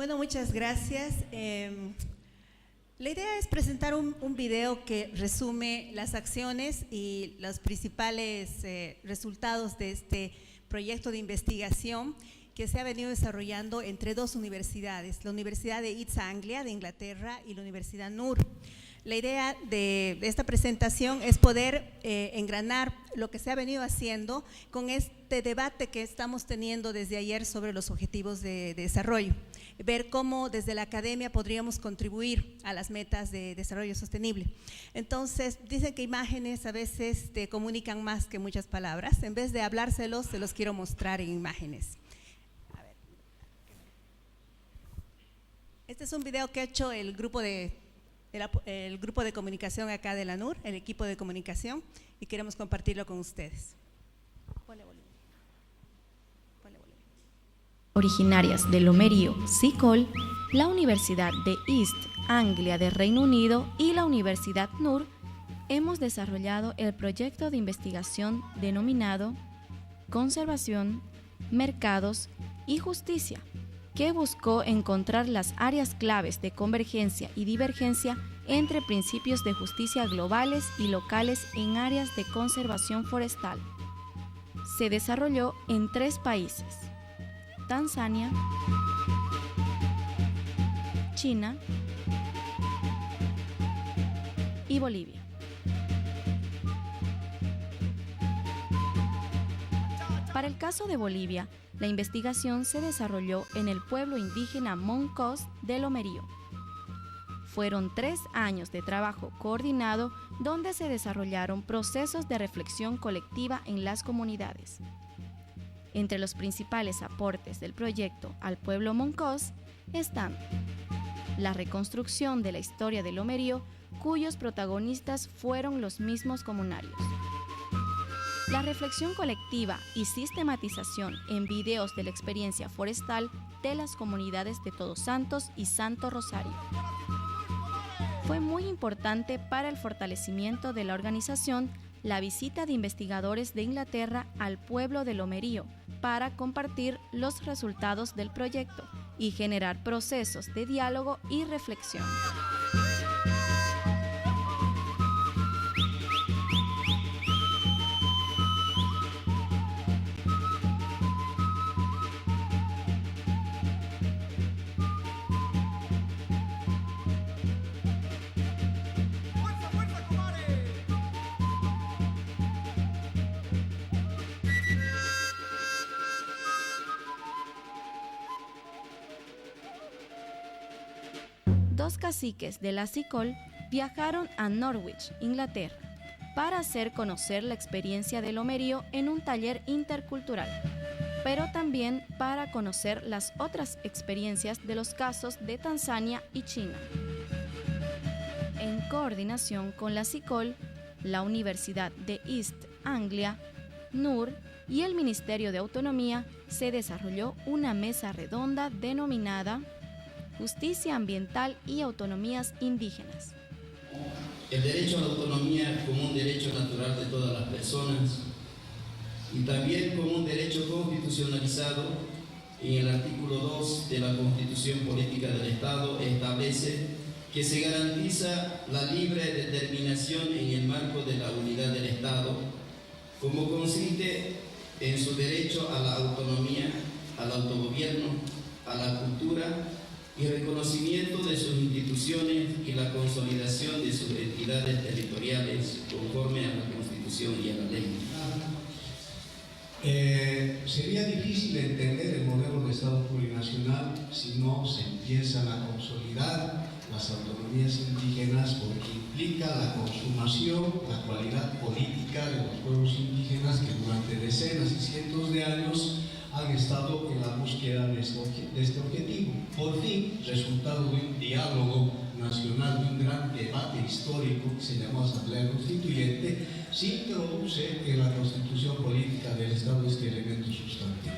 Bueno, muchas gracias. La idea es presentar un video que resume las acciones y los principales resultados de este proyecto de investigación que se ha venido desarrollando entre dos universidades, la Universidad de East Anglia de Inglaterra y la Universidad NUR. La idea de esta presentación es poder engranar lo que se ha venido haciendo con este debate que estamos teniendo desde ayer sobre los objetivos de desarrollo, ver cómo desde la academia podríamos contribuir a las metas de desarrollo sostenible. Entonces, dicen que imágenes a veces te comunican más que muchas palabras. En vez de hablárselos, se los quiero mostrar en imágenes. Este es un video que ha hecho el grupo de comunicación acá de la NUR, el equipo de comunicación, y queremos compartirlo con ustedes. Originarias de Lomerío, SICOL, la Universidad de East Anglia de Reino Unido y la Universidad NUR, hemos desarrollado el proyecto de investigación denominado Conservación, Mercados y Justicia, que buscó encontrar las áreas claves de convergencia y divergencia entre principios de justicia globales y locales en áreas de conservación forestal. Se desarrolló en 3 países: Tanzania, China y Bolivia. Para el caso de Bolivia, la investigación se desarrolló en el pueblo indígena Moncos de Lomerío. Fueron 3 años de trabajo coordinado donde se desarrollaron procesos de reflexión colectiva en las comunidades. Entre los principales aportes del proyecto al pueblo Moncos están la reconstrucción de la historia de Lomerío, cuyos protagonistas fueron los mismos comunarios. La reflexión colectiva y sistematización en videos de la experiencia forestal de las comunidades de Todos Santos y Santo Rosario. Fue muy importante para el fortalecimiento de la organización la visita de investigadores de Inglaterra al pueblo de Lomerío para compartir los resultados del proyecto y generar procesos de diálogo y reflexión. Dos caciques de la SICOL viajaron a Norwich, Inglaterra, para hacer conocer la experiencia de Lomerío en un taller intercultural, pero también para conocer las otras experiencias de los casos de Tanzania y China. En coordinación con la SICOL, la Universidad de East Anglia, NUR y el Ministerio de Autonomía, se desarrolló una mesa redonda denominada Justicia Ambiental y Autonomías Indígenas. El derecho a la autonomía como un derecho natural de todas las personas y también como un derecho constitucionalizado. En el artículo 2 de la Constitución Política del Estado establece que se garantiza la libre determinación en el marco de la unidad del Estado, como consiste en su derecho a la autonomía, al autogobierno, a la cultura y reconocimiento de sus instituciones y la consolidación de sus entidades territoriales conforme a la Constitución y a la ley. Sería difícil entender el modelo de Estado plurinacional si no se empiezan a consolidar las autonomías indígenas, porque implica la consumación, la cualidad política de los pueblos indígenas que durante decenas y cientos de años han estado en la búsqueda de este objetivo. Por fin, resultado de un diálogo nacional, de un gran debate histórico que se llamó Asamblea Constituyente, se introduce en la Constitución Política del Estado este elemento sustantivo.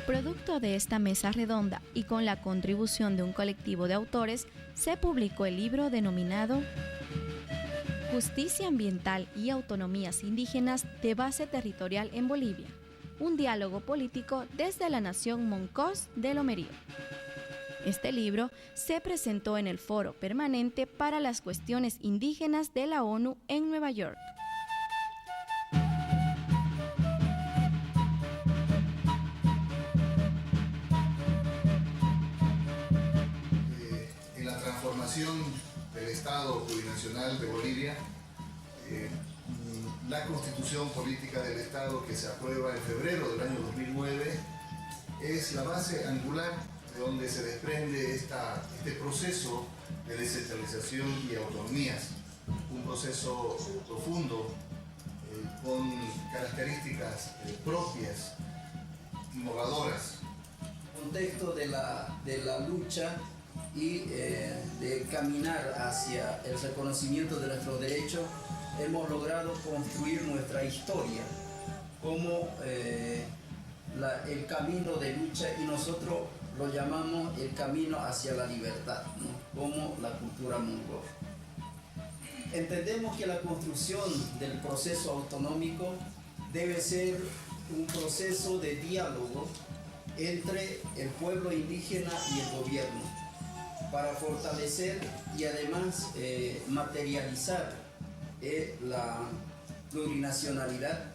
Producto de esta mesa redonda y con la contribución de un colectivo de autores, se publicó el libro denominado Justicia Ambiental y Autonomías Indígenas de Base Territorial en Bolivia, un diálogo político desde la nación Moncos de Lomerío. Este libro se presentó en el Foro Permanente para las Cuestiones Indígenas de la ONU en Nueva York. En la transformación del Estado plurinacional de Bolivia, la Constitución Política del Estado, que se aprueba en febrero del año 2009, es la base angular de donde se desprende este proceso de descentralización y autonomías, un proceso profundo con características propias, innovadoras. Contexto de la lucha y de caminar hacia el reconocimiento de nuestros derechos, hemos logrado construir nuestra historia como el camino de lucha, y nosotros lo llamamos el camino hacia la libertad, ¿no? Como la cultura mongol. Entendemos que la construcción del proceso autonómico debe ser un proceso de diálogo entre el pueblo indígena y el gobierno, para fortalecer y además materializar la plurinacionalidad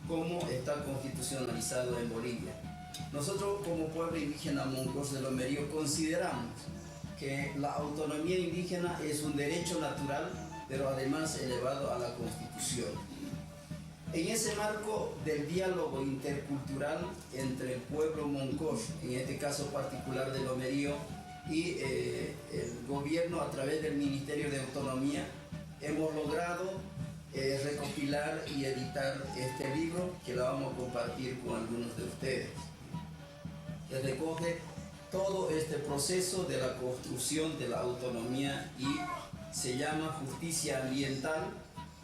como está constitucionalizado en Bolivia. Nosotros como pueblo indígena Mongos de Lomerío consideramos que la autonomía indígena es un derecho natural, pero además elevado a la Constitución. En ese marco del diálogo intercultural entre el pueblo Moncosh, en este caso particular de Lomerío, y el gobierno a través del Ministerio de Autonomía, hemos logrado recopilar y editar este libro que lo vamos a compartir con algunos de ustedes, que recoge todo este proceso de la construcción de la autonomía y se llama Justicia Ambiental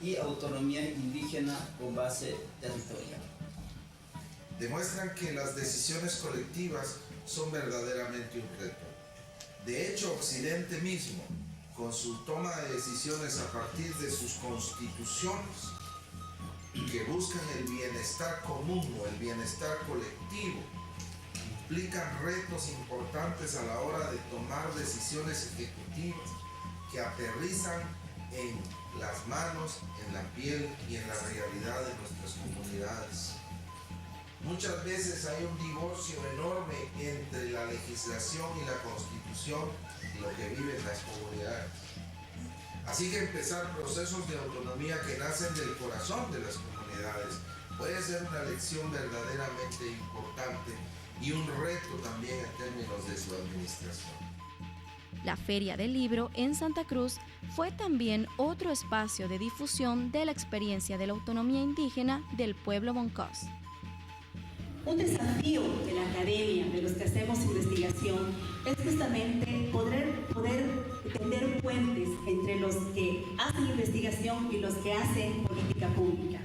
y Autonomía Indígena con base territorial. Demuestran que las decisiones colectivas son verdaderamente un reto. De hecho, Occidente mismo, con su toma de decisiones a partir de sus constituciones, que buscan el bienestar común o el bienestar colectivo, implican retos importantes a la hora de tomar decisiones ejecutivas que aterrizan en las manos, en la piel y en la realidad de nuestras comunidades. Muchas veces hay un divorcio enorme entre la legislación y la constitución y lo que viven las comunidades. Así que empezar procesos de autonomía que nacen del corazón de las comunidades puede ser una lección verdaderamente importante y un reto también en términos de su administración. La Feria del Libro en Santa Cruz fue también otro espacio de difusión de la experiencia de la autonomía indígena del pueblo Moncos. Un desafío de la academia, de los que hacemos investigación, es justamente poder tender puentes entre los que hacen investigación y los que hacen política pública.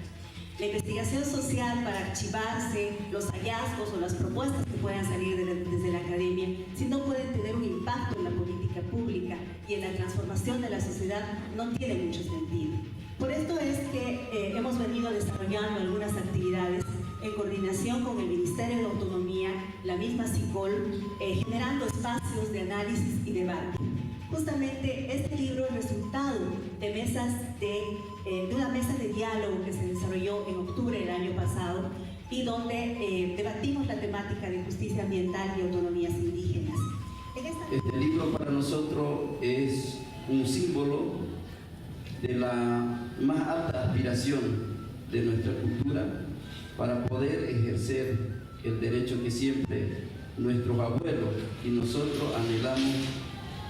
La investigación social para archivarse, los hallazgos o las propuestas que puedan salir desde la academia, si no pueden tener un impacto en la política pública y en la transformación de la sociedad, no tiene mucho sentido. Por esto es que hemos venido desarrollando algunas actividades en coordinación con el Ministerio de Autonomía, la misma SICOL, generando espacios de análisis y debate. Justamente este libro es resultado de una mesa de diálogo que se desarrolló en octubre del año pasado y donde debatimos la temática de justicia ambiental y autonomías indígenas. Este libro para nosotros es un símbolo de la más alta aspiración de nuestra cultura para poder ejercer el derecho que siempre nuestros abuelos y nosotros anhelamos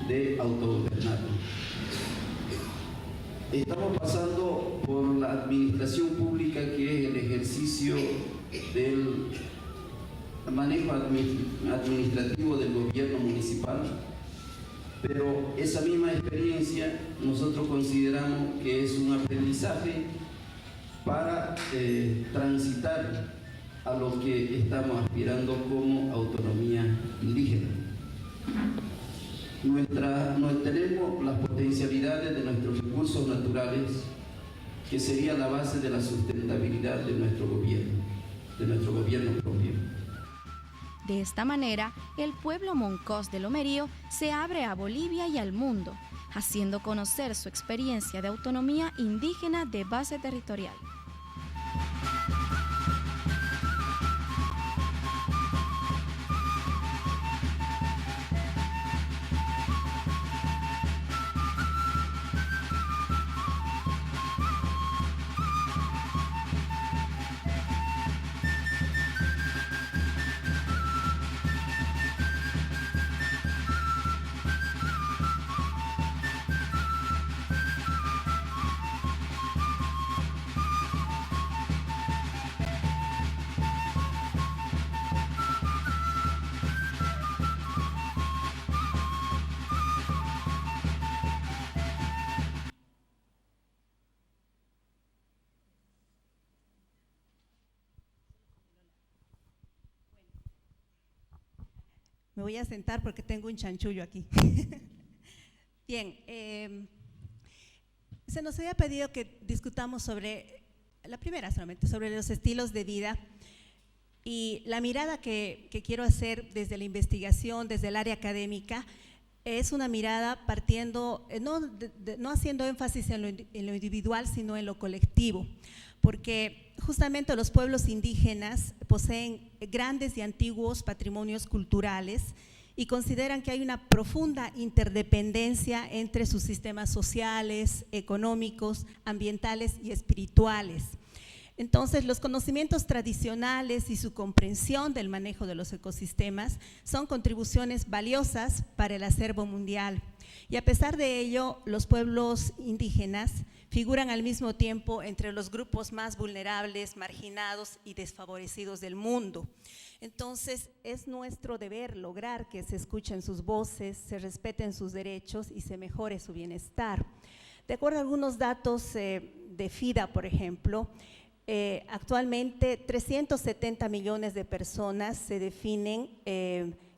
de autogobernarnos. Estamos pasando por la administración pública, que es el ejercicio del manejo administrativo del gobierno municipal, pero esa misma experiencia nosotros consideramos que es un aprendizaje para transitar a lo que estamos aspirando como autonomía indígena. Tenemos las potencialidades de nuestros recursos naturales, que sería la base de la sustentabilidad de nuestro gobierno propio. De esta manera, el pueblo Moncós de Lomerío se abre a Bolivia y al mundo, haciendo conocer su experiencia de autonomía indígena de base territorial. Me voy a sentar porque tengo un chanchullo aquí. Bien, se nos había pedido que discutamos sobre, la primera solamente, sobre los estilos de vida, y la mirada que quiero hacer desde la investigación, desde el área académica, es una mirada partiendo, no haciendo énfasis en lo individual, sino en lo colectivo, porque justamente los pueblos indígenas poseen grandes y antiguos patrimonios culturales y consideran que hay una profunda interdependencia entre sus sistemas sociales, económicos, ambientales y espirituales. Entonces, los conocimientos tradicionales y su comprensión del manejo de los ecosistemas son contribuciones valiosas para el acervo mundial. Y a pesar de ello, los pueblos indígenas figuran al mismo tiempo entre los grupos más vulnerables, marginados y desfavorecidos del mundo. Entonces, es nuestro deber lograr que se escuchen sus voces, se respeten sus derechos y se mejore su bienestar. De acuerdo a algunos datos de FIDA, por ejemplo, actualmente 370 millones de personas se definen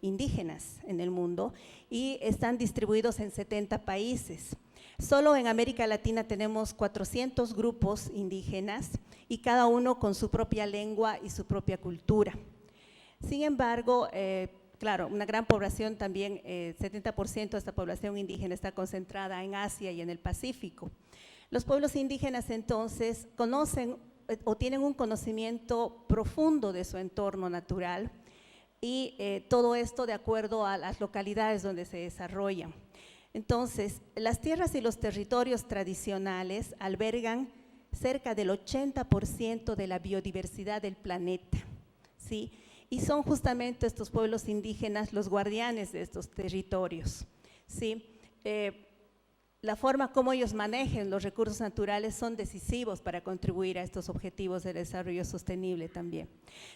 indígenas en el mundo y están distribuidos en 70 países. Solo en América Latina tenemos 400 grupos indígenas y cada uno con su propia lengua y su propia cultura. Sin embargo, claro, una gran población también, 70% de esta población indígena está concentrada en Asia y en el Pacífico. Los pueblos indígenas entonces conocen o tienen un conocimiento profundo de su entorno natural y todo esto de acuerdo a las localidades donde se desarrollan. Entonces, las tierras y los territorios tradicionales albergan cerca del 80% de la biodiversidad del planeta, ¿sí? Y son justamente estos pueblos indígenas los guardianes de estos territorios, ¿sí? La forma como ellos manejen los recursos naturales son decisivos para contribuir a estos objetivos de desarrollo sostenible también.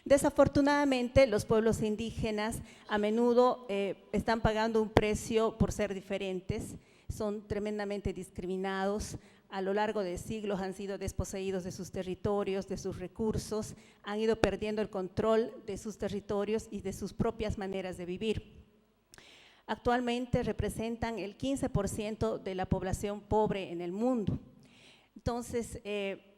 Desafortunadamente, los pueblos indígenas a menudo están pagando un precio por ser diferentes, son tremendamente discriminados, a lo largo de siglos han sido desposeídos de sus territorios, de sus recursos, han ido perdiendo el control de sus territorios y de sus propias maneras de vivir. Actualmente representan el 15% de la población pobre en el mundo. Entonces,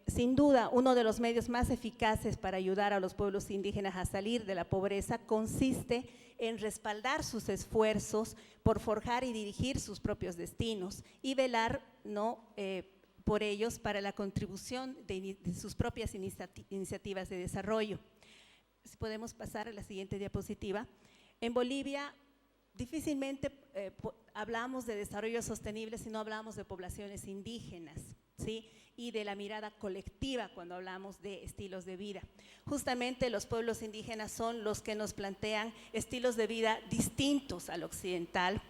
sin duda, uno de los medios más eficaces para ayudar a los pueblos indígenas a salir de la pobreza consiste en respaldar sus esfuerzos por forjar y dirigir sus propios destinos y velar por ellos para la contribución de sus propias iniciativas de desarrollo. Si podemos pasar a la siguiente diapositiva. En Bolivia, difícilmente hablamos de desarrollo sostenible si no hablamos de poblaciones indígenas, ¿sí? Y de la mirada colectiva cuando hablamos de estilos de vida. Justamente los pueblos indígenas son los que nos plantean estilos de vida distintos al occidental.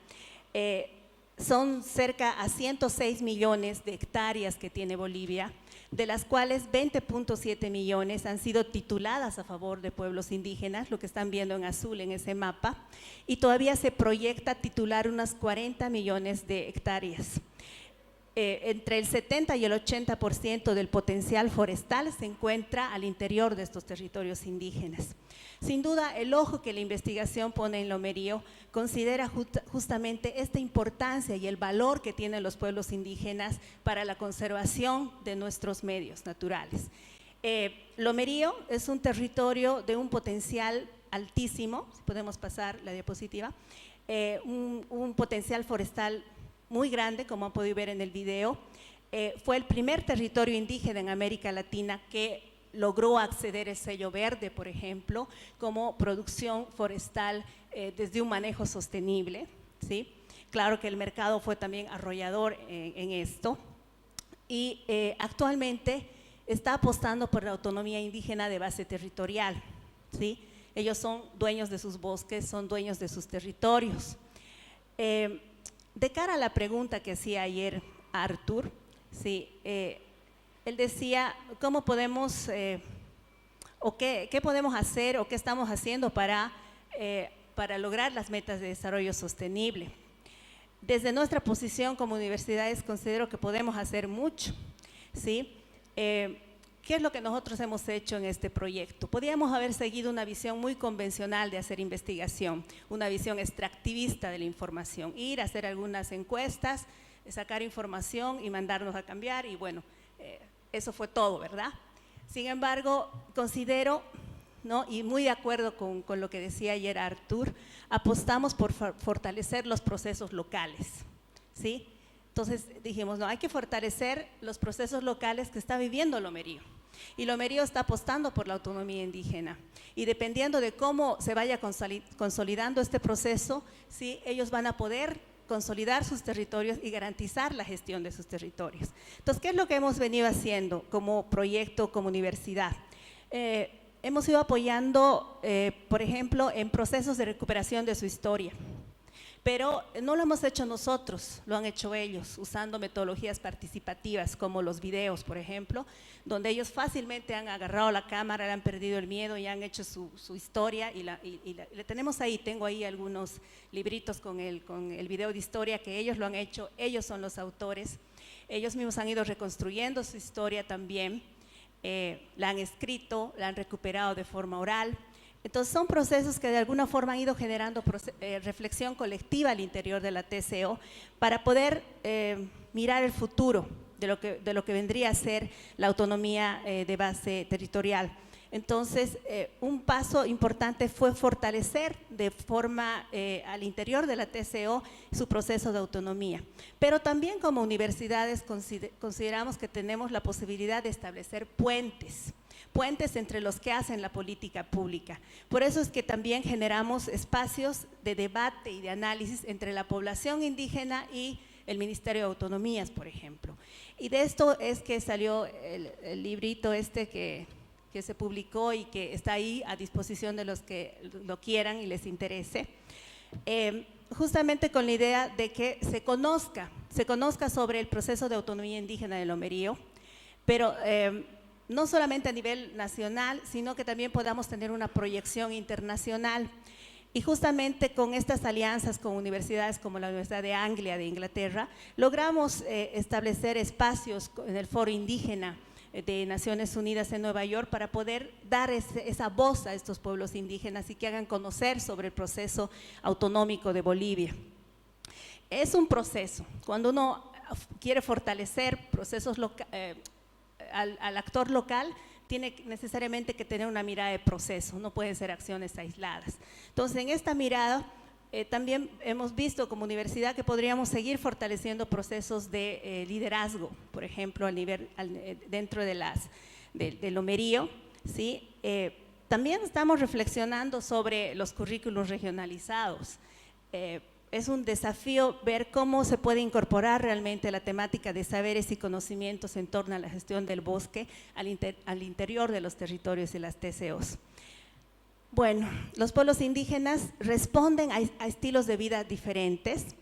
Son cerca a 106 millones de hectáreas que tiene Bolivia, de las cuales 20.7 millones han sido tituladas a favor de pueblos indígenas, lo que están viendo en azul en ese mapa, y todavía se proyecta titular unas 40 millones de hectáreas. Entre el 70 y el 80% del potencial forestal se encuentra al interior de estos territorios indígenas. Sin duda, el ojo que la investigación pone en Lomerío considera justamente esta importancia y el valor que tienen los pueblos indígenas para la conservación de nuestros medios naturales. Lomerío es un territorio de un potencial altísimo, si podemos pasar la diapositiva, un potencial forestal muy grande, como han podido ver en el video. Fue el primer territorio indígena en América Latina que logró acceder al sello verde, por ejemplo, como producción forestal desde un manejo sostenible, ¿sí? Claro que el mercado fue también arrollador en esto, y actualmente está apostando por la autonomía indígena de base territorial, ¿sí? Ellos son dueños de sus bosques, son dueños de sus territorios. De cara a la pregunta que hacía ayer Artur, sí, él decía, ¿cómo podemos, o qué podemos hacer o qué estamos haciendo para lograr las metas de desarrollo sostenible? Desde nuestra posición como universidades considero que podemos hacer mucho, ¿sí? ¿Qué es lo que nosotros hemos hecho en este proyecto? Podríamos haber seguido una visión muy convencional de hacer investigación, una visión extractivista de la información, ir a hacer algunas encuestas, sacar información y mandarnos a cambiar, y bueno, eso fue todo, ¿verdad? Sin embargo, considero, ¿no?, y muy de acuerdo con lo que decía ayer Artur, apostamos por fortalecer los procesos locales, ¿sí? Entonces dijimos, no, hay que fortalecer los procesos locales que está viviendo Lomerío. Y Lomerío está apostando por la autonomía indígena. Y dependiendo de cómo se vaya consolidando este proceso, ¿sí?, ellos van a poder consolidar sus territorios y garantizar la gestión de sus territorios. Entonces, ¿qué es lo que hemos venido haciendo como proyecto, como universidad? Hemos ido apoyando, por ejemplo, en procesos de recuperación de su historia. Pero no lo hemos hecho nosotros, lo han hecho ellos, usando metodologías participativas como los videos, por ejemplo, donde ellos fácilmente han agarrado la cámara, le han perdido el miedo y han hecho su historia, y le tenemos ahí, tengo ahí algunos libritos con el video de historia que ellos lo han hecho, ellos son los autores, ellos mismos han ido reconstruyendo su historia también, la han escrito, la han recuperado de forma oral. Entonces son procesos que de alguna forma han ido generando reflexión colectiva al interior de la TCO para poder mirar el futuro de lo que vendría a ser la autonomía de base territorial. Entonces, un paso importante fue fortalecer de forma al interior de la TCO su proceso de autonomía. Pero también como universidades consideramos que tenemos la posibilidad de establecer puentes entre los que hacen la política pública. Por eso es que también generamos espacios de debate y de análisis entre la población indígena y el Ministerio de Autonomías, por ejemplo. Y de esto es que salió el librito que se publicó y que está ahí a disposición de los que lo quieran y les interese, justamente con la idea de que se conozca sobre el proceso de autonomía indígena de Lomerío, pero no solamente a nivel nacional, sino que también podamos tener una proyección internacional. Y justamente con estas alianzas con universidades como la Universidad de Anglia de Inglaterra, logramos establecer espacios en el Foro Indígena de Naciones Unidas en Nueva York para poder dar esa voz a estos pueblos indígenas y que hagan conocer sobre el proceso autonómico de Bolivia. Es un proceso, cuando uno quiere fortalecer procesos al actor local, tiene necesariamente que tener una mirada de proceso, no pueden ser acciones aisladas. Entonces, en esta mirada, también hemos visto como universidad que podríamos seguir fortaleciendo procesos de liderazgo, por ejemplo, dentro de Lomerío, ¿sí? También estamos reflexionando sobre los currículos regionalizados. Es un desafío ver cómo se puede incorporar realmente la temática de saberes y conocimientos en torno a la gestión del bosque al interior de los territorios de las TCOs. Bueno, los pueblos indígenas responden a estilos de vida diferentes,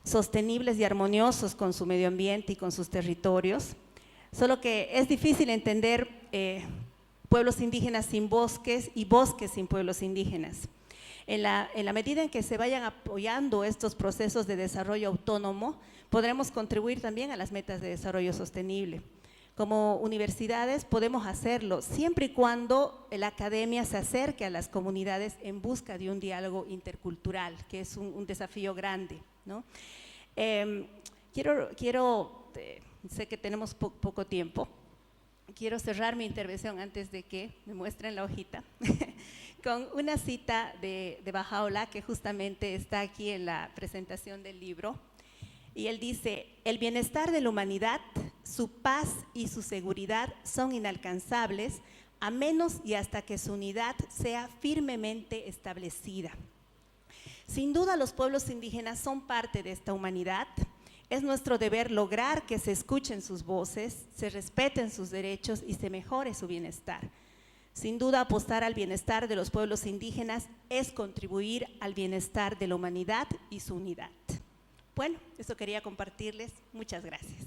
sostenibles y armoniosos con su medio ambiente y con sus territorios, solo que es difícil entender pueblos indígenas sin bosques y bosques sin pueblos indígenas. En la medida en que se vayan apoyando estos procesos de desarrollo autónomo, podremos contribuir también a las metas de desarrollo sostenible. Como universidades podemos hacerlo siempre y cuando la academia se acerque a las comunidades en busca de un diálogo intercultural, que es un desafío grande, ¿no? Sé que tenemos poco tiempo, quiero cerrar mi intervención antes de que me muestren la hojita, con una cita de Bahá'u'lláh que justamente está aquí en la presentación del libro. Y él dice: el bienestar de la humanidad, su paz y su seguridad son inalcanzables a menos y hasta que su unidad sea firmemente establecida. Sin duda, los pueblos indígenas son parte de esta humanidad. Es nuestro deber lograr que se escuchen sus voces, se respeten sus derechos y se mejore su bienestar. Sin duda, apostar al bienestar de los pueblos indígenas es contribuir al bienestar de la humanidad y su unidad. Bueno, eso quería compartirles. Muchas gracias.